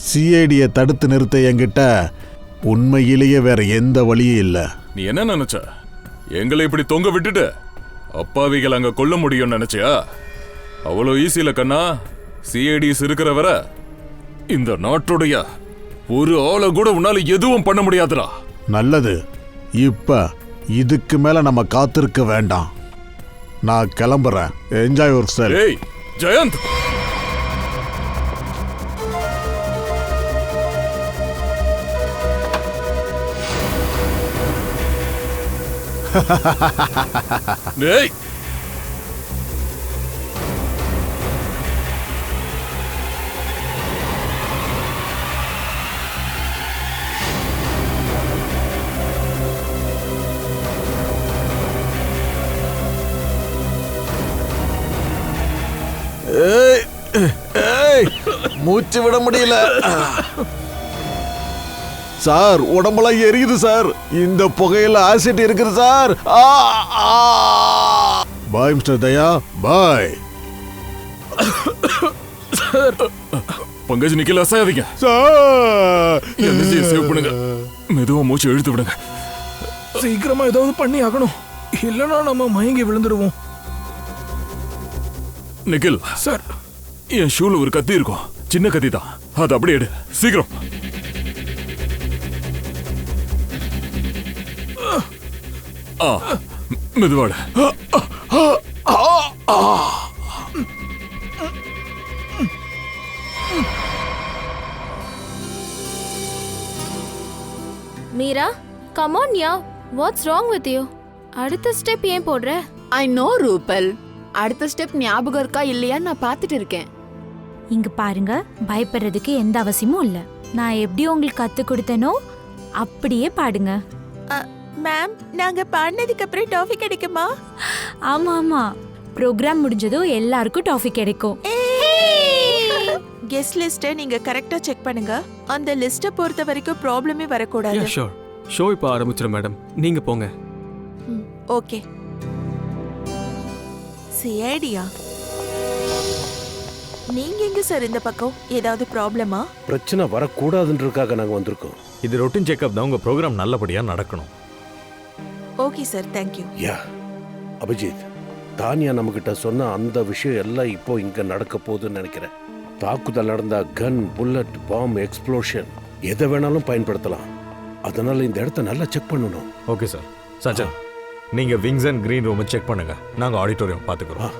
S3: சிஐடியை தடுத்து நிறுத்த என்கிட்ட உண்மையிலேயே வேற எந்த வழியும் இல்லை.
S4: நீ என்ன நினைச்ச? எங்களை இப்படி தொங்க விட்டுட்டு அப்பாவிகள் அங்க கொல்ல முடியும்னு நினைச்சியா? அவ்வளோ ஈஸியில கண்ணா. சிஐடிஸ் இருக்கிற வர இந்த நாட்டுடைய ஒரு ஆளை கூட உன்னால எதுவும் பண்ண முடியாதுடா.
S3: நல்லது, இப்ப இதுக்கு மேல நம்ம காத்திருக்க வேண்டாம். நான் கிளம்புறேன். Enjoy your self.
S4: ஏய் ஜெயந்த், டேய்
S3: ஏய் ஏய் மூச்சு விட முடியல சார். உடம்பெல்லாம் எரியுது சார். இந்த புகையில ஆசிட் இருக்குது சார். பாய் மிஸ்டர் தயா, பாய்.
S4: பங்கஜ் நிக்கல அசையாதீங்க
S3: சார்.
S4: எனர்ஜியை சேவ் பண்ணுங்க. மெதுவா மூச்சு இழுத்து விடுங்க.
S1: சீக்கிரமா ஏதாவது பண்ணி ஆகணும், இல்லைன்னா நம்ம மயங்கி விழுந்துடுவோம்.
S4: நிக்கில்
S1: சார்,
S4: என் ஷூல ஒரு கத்தி இருக்கும், சின்ன கத்தி தான். அது அப்படியே எடு சீக்கிரம். மெதுவாடு.
S10: Meera, come on ya, what's wrong with you? அடுத்த ஸ்டெப் ஏன் போடுற?
S8: ஐ நோ ரூபல். அடுத்த ஸ்டெப் ஞாபகம் இருக்கா இல்லையா நான் பார்த்துட்டு இருக்கேன்.
S6: இங்க பாருங்க, பயப்படுறதுக்கு எந்த அவசியமும் இல்ல. நான் எப்படி உங்களுக்கு கத்து கொடுத்தனோ அப்படியே பாடுங்க.
S7: மேம், நாங்க பாடினதுக்கு அப்புறம் டாஃபி கிடைக்குமா?
S6: ஆமா ஆமா, ப்ரோக்ராம் முடிஞ்சதும் எல்லாருக்கும் டாஃபி கிடைக்கும்.
S7: கெஸ்ட் லிஸ்ட்டை நீங்க கரெக்டா செக் பண்ணுங்க. அந்த லிஸ்ட்டை பொறுத்த வரைக்கும் ப்ராப்ளமே வரக்கூடாது.
S5: ஷோர். ஷோ இப்போ ஆரம்பிச்சிடும் மேடம், நீங்க போங்க.
S7: ஓகே. சிஐடியா, நீங்க எங்க சார் இந்த பக்கம்? ஏதாவது ப்ராப்ளமா?
S12: பிரச்சனை வரக்கூடாதுன்றதுக்காக நாங்க வந்திருக்கோம்.
S2: இது ரொட்டீன் செக்அப் தான். உங்க ப்ரோக்ராம் நல்லபடியா நடக்கணும்.
S7: Okay sir, thank you.
S12: Ya Abhijit, Tania நம்மகிட்ட சொன்ன அந்த விஷயம் எல்லாம் இப்போ இங்க நடக்க போகுதுன்னு நினைக்கிறேன். தாக்குதல் நடந்தா கன், புல்லட், பாம், எக்ஸ்ப்ளோஷன் எதை வேணாலும் பயன்படுத்தலாம். அதனால இந்த இடத்த நல்லா செக் பண்ணணும்.
S2: Okay sir. சஞ்சன், நீங்க wings and green room check பண்ணுங்க. நாங்க ஆடிட்டோரியம் பாத்துக்கிறோம்.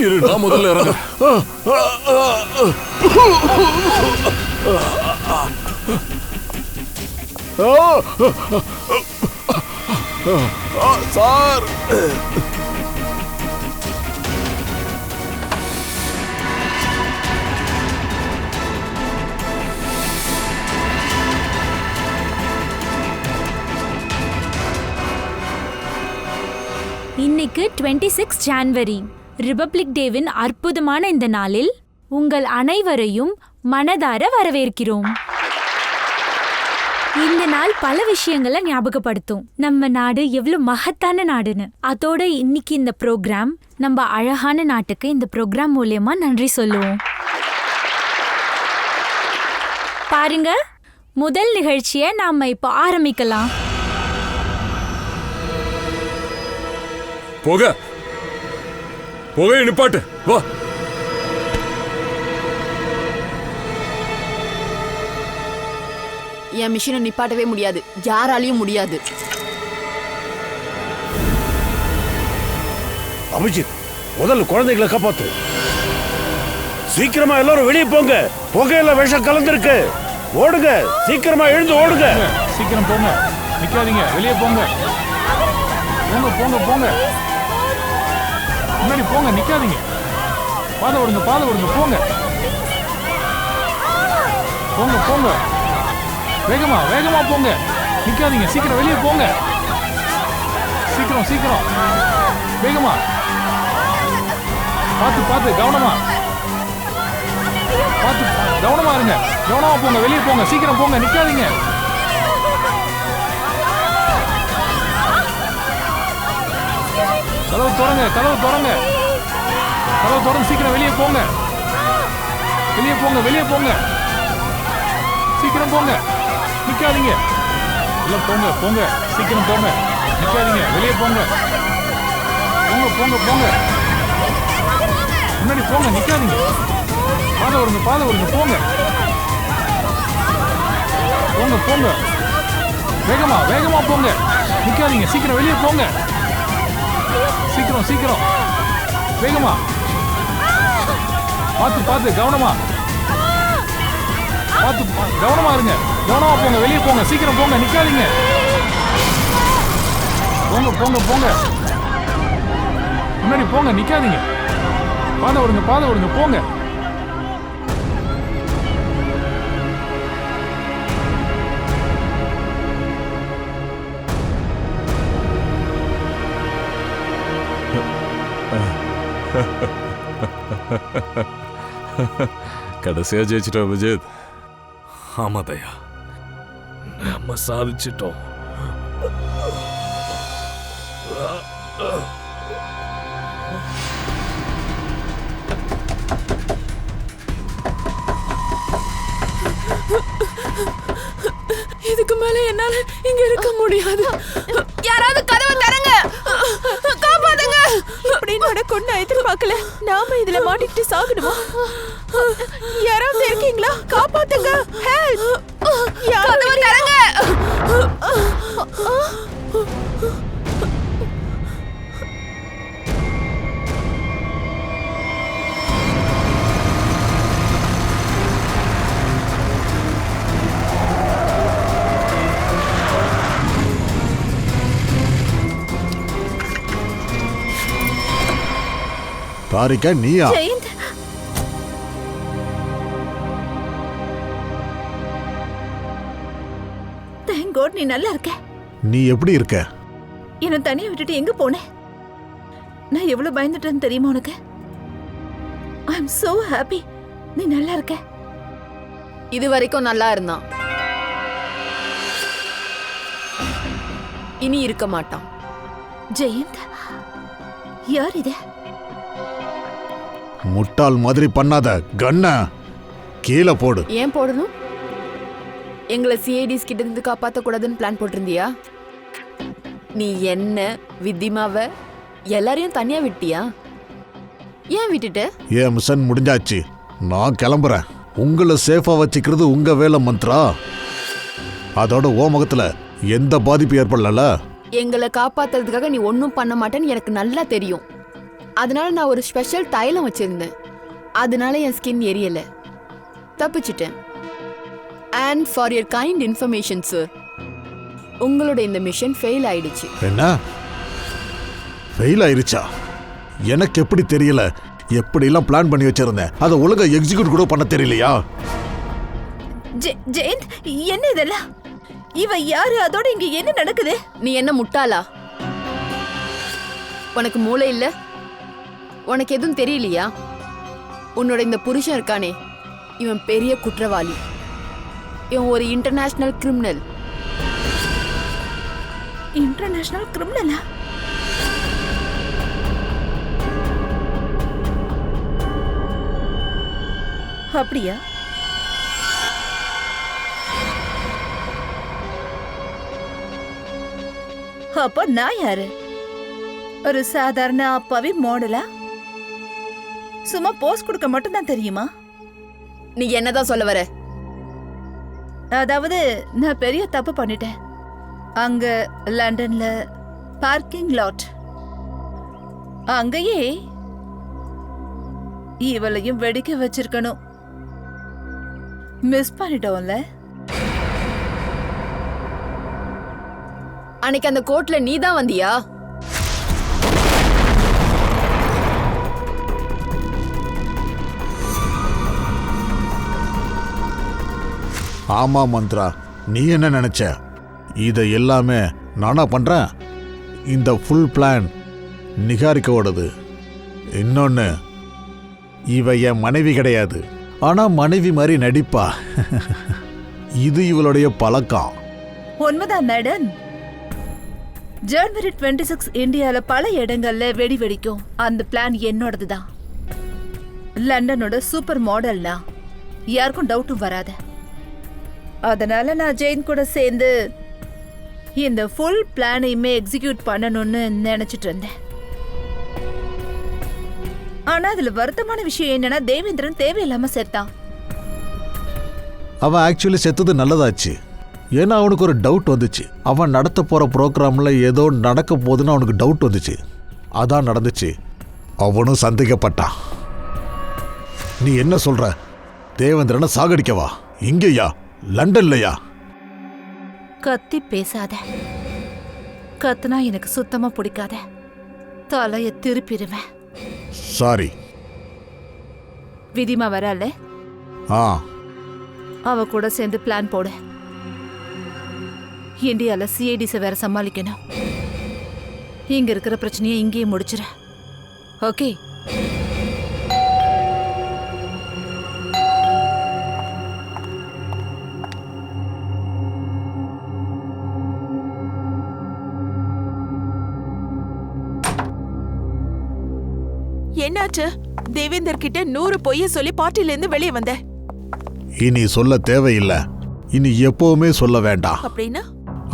S4: இரு, நான் முதல்ல இறங்க.
S3: சார்,
S6: இன்னைக்கு 26 ஜான்வரி, ரிபப்ளிக் டேவின் அற்புதமான இந்த நாளில் உங்கள் அனைவரையும் மனதார வரவேற்கிறோம். இந்த நாள் பல விஷயங்களை ஞாபகப்படுத்தும். நம்ம நாடு எவ்வளவு மகத்தான நாடுன்னு. அதோட இன்னைக்கு இந்த ப்ரோக்ராம் நம்ம அழகான நாட்டுக்கு இந்த ப்ரோக்ராம் மூலியமா நன்றி சொல்லுவோம். பாருங்க, முதல் நிகழ்ச்சியை நாம இப்போ ஆரம்பிக்கலாம்.
S4: போக போக நிப்பாட்டு. வா.
S8: என் மிஷினை நிப்பாட்டவே முடியாது, யாராலையும் முடியாது.
S12: அபிஜித், முதல்ல குழந்தைகளை காப்பாத்து. சீக்கிரமா எல்லாரும் வெளியே போங்க. புகையில விஷம் கலந்துருக்கு. ஓடுங்க, சீக்கிரமா எழுந்து ஓடுங்க.
S9: சீக்கிரம் போங்க, நிக்காதீங்க, வெளியே போங்க. போங்க போங்க போங்க, முன்னாடி போங்க, நிக்காதீங்க. பாதை விடுங்க, பாதை விடுங்க, போங்க போங்க போங்க, வேகமா வேகமா போங்க, நிக்காதீங்க, சீக்கிரம் வெளியே போங்க. சீக்கிரம் சீக்கிரம், வேகமா, பார்த்து பார்த்து, கவனமா பார்த்து, கவனமா இருங்க, கவனமா போங்க, வெளியே போங்க, சீக்கிரம் போங்க, நிக்காதீங்க. கதவு திறங்க, கதவு திறங்க, கதவு திறந்து சீக்கிரம் வெளியே போங்க, வெளியே போங்க, வெளியே போங்க, சீக்கிரம் போங்க, நிக்காதீங்க. இல்ல போங்க போங்க, சீக்கிரம் போங்க, நிக்காதீங்க, வெளியே போங்க, போங்க போங்க போங்க, முன்னாடி போங்க, நிக்காதீங்க, பாதை வருங்க, பாதை வருங்க, போங்க போங்க போங்க. வேகமா வேகமா போங்க. நிக்காதீங்க, சீக்கிரம் வெளியே போங்க. சீக்கிரம் சீக்கிரம் வேகமா. பார்த்து பார்த்து கவனமா. பார்த்து கவனமா இருங்க. கவனமா போங்க, வெளியே போங்க, சீக்கிரம் போங்க, நிக்காதீங்க. போங்க போங்க போங்க. முன்னாடி போங்க, நிக்காதீங்க. பாதை விடுங்க போங்க.
S4: கடைசியா ஜெயிச்சிட்டோம் விஜித்.
S2: ஆமா தயா, நம்ம சாதிச்சிட்டோம்.
S8: இதுக்கு மேல என்னால இங்க இருக்க முடியாது. யாராவது கதவை தரங்க, காப்பாத்துங்க.
S7: இப்படி நடக்கும் நான் எதிர்பார்க்கல. நாம இதுல மாட்டிக்கிட்டு சாகணுமா? யாராவது இருக்கீங்களா? காப்பாத்துங்க. ஹெல்ப்!
S8: கதவை தரங்க.
S3: தாரிகா, நீயா?
S13: ஜெயந்த், தேங்க் காட் நீ நல்லா இருக்க.
S3: நீ எப்படி இருக்க?
S13: என்னை தனியா விட்டுட்டு எங்க போனேன்? நான் எவ்வளவு பயந்துட்டேன்னு தெரியுமா உனக்கு? ஐ அம் so happy நீ நல்லா இருக்க.
S8: இது வரைக்கும் நல்லா இருந்தான், இனி இருக்க மாட்டான்.
S13: ஜெயந்த், யார் இது?
S3: முட்டாள் மாதிரி பண்ணாத. கண்ண கீழே போடு.
S8: ஏன் போடணும்? எங்களை சிஐடிஸ் கிட்ட இருந்து காப்பாற்ற கூடாதுன்னு பிளான் போட்டிருந்தியா? நீ என்ன வித்திமாவ எல்லாரையும் தனியா விட்டியா? ஏன் விட்டுட்ட?
S3: ஏன் மிஷன் முடிஞ்சாச்சு, நான் கிளம்புறேன். உங்களை சேஃபா வச்சுக்கிறது உங்க வேலை மந்த்ரா. அதோட ஓ முகத்துல எந்த பாதிப்பு ஏற்படல.
S8: எங்களை காப்பாத்துறதுக்காக நீ ஒன்னும் பண்ண மாட்டேன்னு எனக்கு நல்லா தெரியும். அதனால நான் ஒரு ஸ்பெஷல் தைலம் வச்சிருந்தேன். அதனால என் ஸ்கின் எரியல, தப்பிச்சிட்டேன். And for your kind information sir, உங்களோட இந்த மிஷன் ஃபெயில் ஆயிடுச்சு.
S3: என்ன ஃபெயில் ஆயிருச்சா? எனக்கு எப்படி தெரியல? எப்படிலாம் பிளான் பண்ணி வச்சிருந்தேன், அதை ஒழுங்கா எக்ஸிக்யூட் கூட பண்ண தெரியலையா?
S13: ஜெயந்த், என்ன இதெல்லாம்? இவ யாரு? அதோட இங்க என்ன நடக்குது?
S8: நீ என்ன முட்டாளா? உனக்கு மூளை இல்ல? உனக்கு எதுவும் தெரியலையா? உன்னோட இந்த புருஷன் இருக்கானே, இவன் பெரிய குற்றவாளி. இவன் ஒரு இன்டர்நேஷனல் கிரிமினல்.
S13: இன்டர்நேஷனல் கிரிமினலா? அப்படியா? அப்ப நான் யாரு? ஒரு சாதாரண அப்பாவி மாடலா? சும்மா போஸ்ட் கொடுக்க மட்டும் தான் தெரியுமா?
S8: நீ என்னதான் சொல்ல வர?
S13: அதாவது நான் பெரிய தப்பு பண்ணிட்டேன். அங்க லண்டன்ல பார்க்கிங் லாட், அங்கேயே இவளையும் வெடிக்க வச்சிருக்கணும். மிஸ் பண்ணிட்டோம்ல.
S8: அன்னைக்கு அந்த கோர்ட்ல நீ தான் வந்தியா?
S3: ஆமா மந்த்ரா, நீ என்ன நினைச்ச? இதை எல்லாமே நானா பண்றேன். இந்த ஃபுல் பிளான் நிகாரிக்காவோடது. இன்னொன்னு, இவ என் மனைவி கிடையாது, ஆனா மனைவி மாதிரி நடிப்பா. இது இவளுடைய பழக்கம்.
S13: உண்மைதான் மேடம். ஜனவரி 26 இந்தியால பல இடங்கள்ல வெடி வெடிக்கும். அந்த பிளான் என்னோடதுதான். லண்டனோட சூப்பர் மாடல்னா யாருக்கும் டவுட்டும் வராது. அதனால நான் ஜெயின் கூட சேர்ந்து இந்த ஃபுல் பிளானையுமே எக்ஸிக்யூட் பண்ணணும்னு நினைச்சிட்டு இருந்தேன். ஆனா அதுல வருத்தமான விஷயம் என்னன்னா, தேவேந்திரன் தேவையில்லாம செத்தான்.
S3: அவன் ஆக்சுவலி செத்தது நல்லதாச்சு. ஏன்னா அவனுக்கு ஒரு டவுட் வந்துச்சு. அவன் நடத்த போகிற ப்ரோக்ராமில் ஏதோ நடக்க போகுதுன்னு அவனுக்கு டவுட் வந்துச்சு. அதான் நடந்துச்சு. அவனும் சந்தேகப்பட்டான். நீ என்ன சொல்ற? தேவேந்திரனை சாகடிக்கவா? இங்கேயா? லண்டன்லையா?
S13: கத்தி பேசாத. கத்துனா எனக்கு சுத்தமா பிடிக்காத. தலைய திருப்பிடுவேன்.
S3: சாரி.
S13: விதிமா வரல. அவ கூட சேர்ந்து பிளான் போடு. இந்தியால சிஐடிஸை வேற சமாளிக்கணும். இங்க இருக்கிற பிரச்சனையை இங்கேயே முடிச்சிட. ஓகே?
S7: என்னாச்சு? தேவேந்தர் கிட்ட 100 பொய்ய சொல்லி பார்ட்டில இருந்து வெளியே வந்த.
S3: இனி சொல்ல தேவையில்லை. இனி எப்பவுமே சொல்ல வேண்டாம்.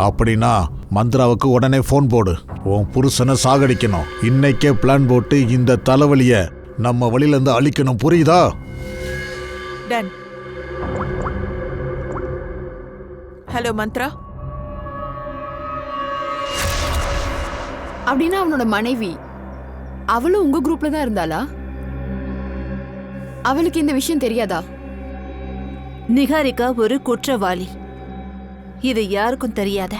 S3: அப்படின்னா மந்த்ராவுக்கு உடனே போன் போடு. உன் புருஷனை சாகடிக்கணும். இன்னைக்கே பிளான் போட்டு இந்த தலைவலிய நம்ம வழியில இருந்து அழிக்கணும். புரியுதா?
S7: டன். ஹலோ மந்த்ரா.
S8: அப்படின்னா அவனோட மனைவி அவளும் உங்க குரூப்ல தான் இருந்தாளா? அவளுக்கு இந்த விஷயம் தெரியாதா?
S13: நிகாரிகா ஒரு குற்றவாளி. இது யாருக்கும் தெரியாத.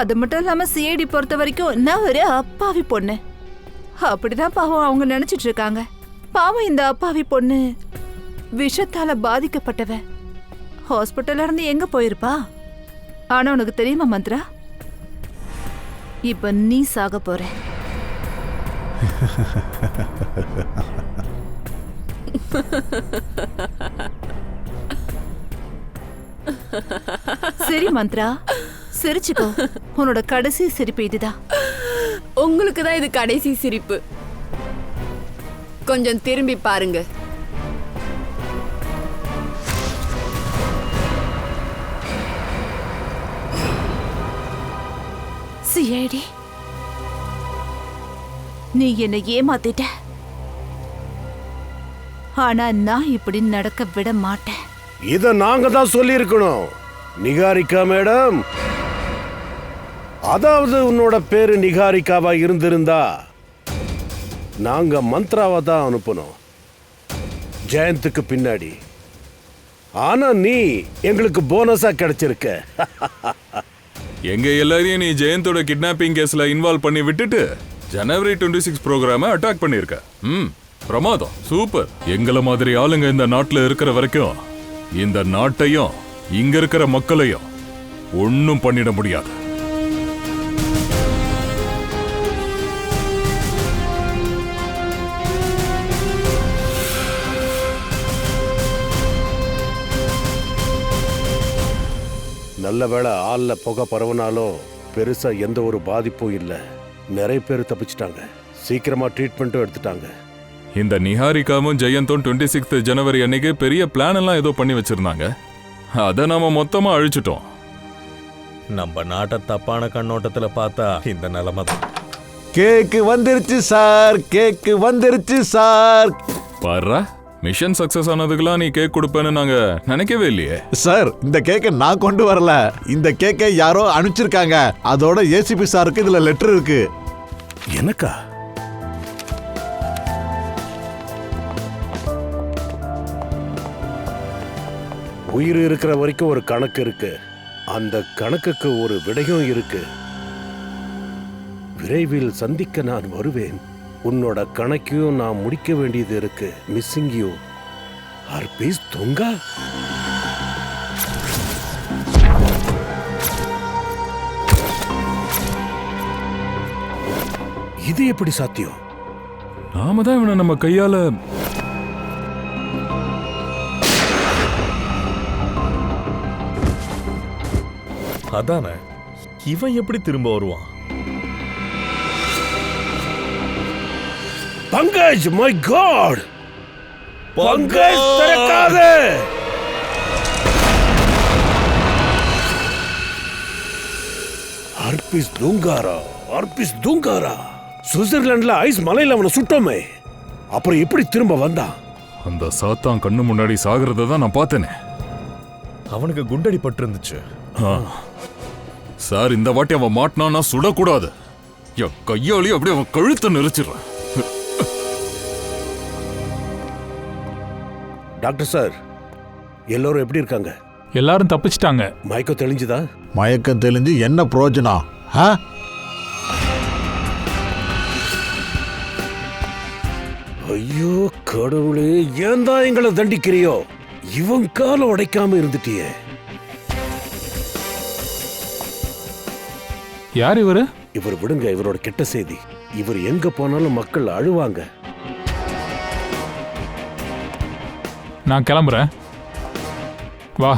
S13: அது மட்டும் இல்லாம சிஐடி பொறுத்த வரைக்கும் நான் ஒரு அப்பாவி பொண்ணு. அப்படிதான் பாவம் அவங்க நினைச்சிட்டு இருக்காங்க. பாவம் இந்த அப்பாவி பொண்ணு விஷத்தால பாதிக்கப்பட்டவ. ஹாஸ்பிட்டல்ல இருந்து எங்க போயிருப்பா? ஆனா உனக்கு தெரியுமா மந்த்ரா, இப்ப நீ சாக போற. சரி மந்த்ரா, சிரிச்சுக்கோ. உன்னோட கடைசி சிரிப்பு இதுதான்.
S8: உங்களுக்கு தான் இது கடைசி சிரிப்பு. கொஞ்சம் திரும்பி பாருங்க.
S13: சிஐடி, நீ என்னை ஏமாத்திட்ட. ஆனா நான் இப்படி நடக்க விட மாட்டேன்.
S12: இத நாங்க தான் சொல்லி இருக்கணும் நிகாரிகா மேடம். அதாவது உன்னோட பேரு நிகாரிகாவா இருந்திருந்தா நாங்க மந்த்ராவை தான் அனுப்பணும் ஜெயந்துக்கு பின்னாடி. ஆனா நீ எங்களுக்கு போனஸா கிடைச்சிருக்க.
S4: எங்க எல்லாரையும் நீ ஜெயந்தோட கிட்னாப்பிங் கேஸ்ல இன்வால்வ் பண்ணி விட்டுட்டு ஜனவரி 26 ப்ரோக்ராமை அட்டாக் பண்ணிருக்க. பிரமாதம், சூப்பர். எங்களை மாதிரி ஆளுங்க இந்த நாட்டுல இருக்கிற வரைக்கும் இந்த நாட்டையும் இங்க இருக்கிற மக்களையும் ஒன்னும் பண்ணிட முடியாது.
S12: நல்ல வேளை ஆள்ல புகை பரவனாலும் பெருசா எந்த ஒரு பாதிப்பும் இல்ல. நிறைய பேர் தப்பிச்சிட்டாங்க. சீக்கிரமா ட்ரீட்மெண்ட்டும் எடுத்துட்டாங்க.
S4: இந்த நிஹாரிகாவும் ஜெயந்தும் 26 ஜனவரி அன்னைக்கு பெரிய பிளான் எல்லாம் ஏதோ பண்ணி வச்சிருந்தாங்க. அதை நாம மொத்தமா அழிச்சிட்டோம்.
S2: நம்ம நாட்டை தப்பான கண்ணோட்டத்துல பார்த்தா இந்த நிலைமை தான்.
S3: கேக்கு வந்துருச்சு சார், கேக்கு வந்துருச்சு சார்.
S4: பாரு, மிஷன் சக்சஸ் ஆனதுக்கெல்லாம் நீ கேக் கொடுப்பேன்னு நாங்க நினைக்கவே இல்லையே.
S3: சார், இந்த கேக்கை நான் கொண்டு வரல. இந்த கேக்கை யாரோ அனுப்பிச்சிருக்காங்க. அதோட ஏசிபி சாருக்கு இதுல லெட்டர் இருக்கு.
S12: எனக்கா? உயிர் இருக்கிற வரைக்கும் ஒரு கணக்கு இருக்கு. அந்த கணக்குக்கு ஒரு விடையும் இருக்கு. விரைவில் சந்திக்க நான் வருவேன். உன்னோட கணக்கையும் நான் முடிக்க வேண்டியது இருக்கு. மிஸ்ஸிங் யூ ஹர்பீஸ் தொங்கா. இது எப்படி சாத்தியம்?
S4: நாம தான் இவனை நம்ம கையால
S2: அதானே, இவன் எப்படி திரும்ப வருவான்?
S12: பங்கஜ், மை காட், பங்கஜ் திறக்காத. ஹர்பீஸ் தூங்காரா, ஹர்பீஸ் தூங்காரா. சுவிட்சர்லாந்துல ஐஸ் மலையில அவனை சுட்டோமே, அப்புறம் எப்படி திரும்ப வந்தான்?
S4: அந்த சாத்தான் கண்ணு முன்னாடி சாகிறத தான் நான் பார்த்தேனே.
S2: அவனுக்கு குண்டடி பட்டு இருந்துச்சு.
S4: சார், இந்த வாட்டி அவன் மாட்டினான்னா சுடக்கூடாது. என் கையாலேயே அப்படியே அவன் கழுத்தை நெரிச்சிடுறேன்.
S12: டாக்டர் சார், எல்லோரும் எப்படி இருக்காங்க?
S9: எல்லாரும் தப்பிச்சிட்டாங்க.
S12: மயக்கம் தெளிஞ்சுதா?
S3: மயக்கம் தெளிஞ்சு என்ன பிரயோஜனம்?
S12: ஐயோ கடவுளே, ஏன் தான் எங்களை தண்டிக்கிறியோ? இவன் காலம் உடைக்காம இருந்துட்டியே.
S9: யார் இவரு?
S12: இவர் விடுங்க, இவரோட கெட்ட செய்தி. இவர் எங்க போனாலும் மக்கள் அழுவாங்க.
S9: நான் கிளம்புறேன். வா.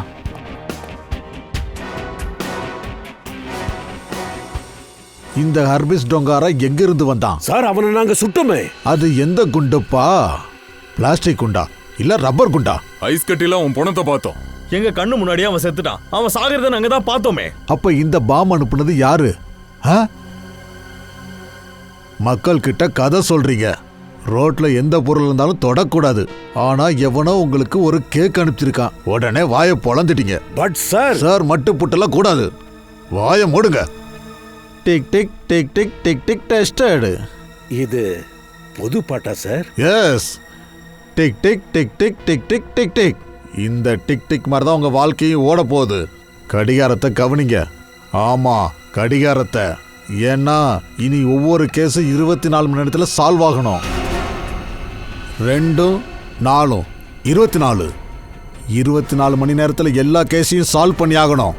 S3: இந்த ஹர்பிஸ் டொங்காரா எங்கிருந்து வந்தான்?
S12: சார், அவனை நாங்க சுட்டோமே.
S3: அது எந்த குண்டுப்பா? பிளாஸ்டிக் குண்டா இல்ல ரப்பர் குண்டா?
S4: ஐஸ் கட்டில அவன் பணத்தை பார்த்தோம்.
S2: எங்க கண்ணு முன்னாடியே அவன் செத்துட்டான். அவன் சாகிறத நாங்க தான் பார்த்தோமே.
S3: அப்ப இந்த பாம் அனுப்புனது யாரு? மக்கள் கிட்ட கதை சொல்றீங்க. ரோட்ல எந்த பொருள் இருந்தாலும் தொடக்கூடாது. ஆனா எவனோ உங்களுக்கு ஒரு கேக் அனுப்பிச்சிருக்கான். உடனே வாயை பொளந்துட்டீங்க.
S12: பட் சார்,
S3: சார் மட்டும் புட்டெல்லாம் கூடாது. வாயை மூடுங்க. Tick tick tick tick tick tick tested.
S12: இது புது பாட்டா சார்?
S3: Yes. Tick tick tick tick tick tick tick tick. இந்த டிக் டிக் மாதிரி தான் உங்க வாழ்க்கையும் ஓட போகுது. கடிகாரத்தை கவனிங்க. ஆமா, கடிகாரத்தை. ஏன்னா இனி ஒவ்வொரு கேஸும் 24 மணி நேரத்தில் சால்வ் ஆகணும். 2 4 24 24 மணி நேரத்தில் எல்லா கேஸையும் சால்வ் பண்ணி ஆகணும்.